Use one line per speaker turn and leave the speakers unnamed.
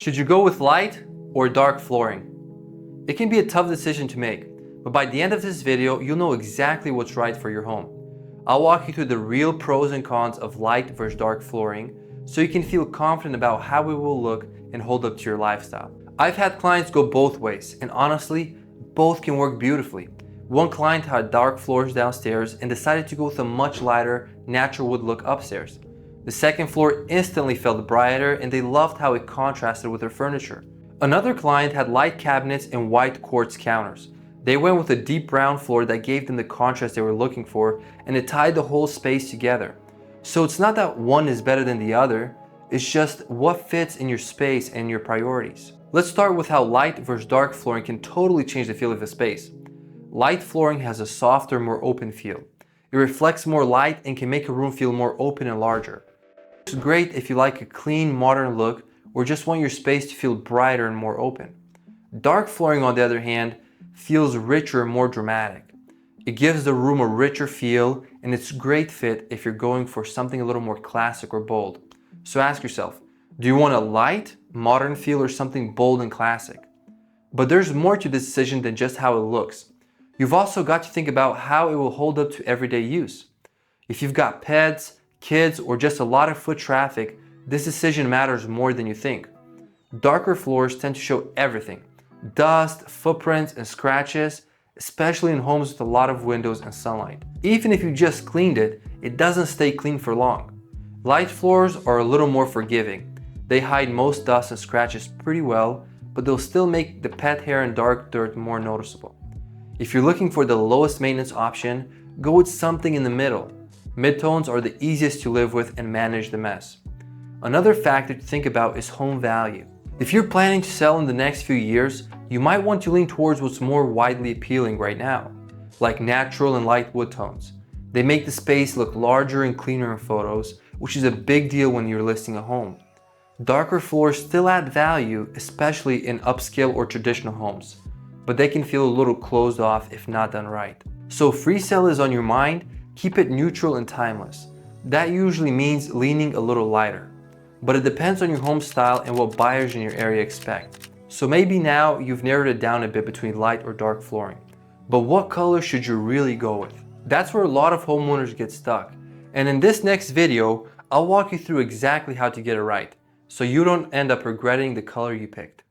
Should you go with light or dark flooring? It can be a tough decision to make, but by the end of this video, you'll know exactly what's right for your home. I'll walk you through the real pros and cons of light versus dark flooring so you can feel confident about how it will look and hold up to your lifestyle. I've had clients go both ways, and honestly, both can work beautifully. One client had dark floors downstairs and decided to go with a much lighter, natural wood look upstairs. The second floor instantly felt brighter and they loved how it contrasted with their furniture. Another client had light cabinets and white quartz counters. They went with a deep brown floor that gave them the contrast they were looking for, and it tied the whole space together. So it's not that one is better than the other, it's just what fits in your space and your priorities. Let's start with how light versus dark flooring can totally change the feel of a space. Light flooring has a softer, more open feel. It reflects more light and can make a room feel more open and larger. It's great if you like a clean, modern look or just want your space to feel brighter and more open. Dark flooring, on the other hand, feels richer and more dramatic. It gives the room a richer feel, and it's a great fit if you're going for something a little more classic or bold. So ask yourself, do you want a light, modern feel or something bold and classic? But there's more to this decision than just how it looks. You've also got to think about how it will hold up to everyday use. If you've got pets, kids, or just a lot of foot traffic, this decision matters more than you think. Darker floors tend to show everything: dust, footprints, and scratches, especially in homes with a lot of windows and sunlight. Even if you just cleaned it, it doesn't stay clean for long. Light floors are a little more forgiving. They hide most dust and scratches pretty well, but they'll still make the pet hair and dark dirt more noticeable. If you're looking for the lowest maintenance option, go with something in the middle. Midtones are the easiest to live with and manage the mess. Another factor to think about is home value. If you're planning to sell in the next few years, you might want to lean towards what's more widely appealing right now, like natural and light wood tones. They make the space look larger and cleaner in photos, which is a big deal when you're listing a home. Darker floors still add value, especially in upscale or traditional homes, but they can feel a little closed off if not done right. So if resale is on your mind, keep it neutral and timeless. That usually means leaning a little lighter, but it depends on your home style and what buyers in your area expect. So maybe now you've narrowed it down a bit between light or dark flooring, but what color should you really go with? That's where a lot of homeowners get stuck. And in this next video, I'll walk you through exactly how to get it right, so you don't end up regretting the color you picked.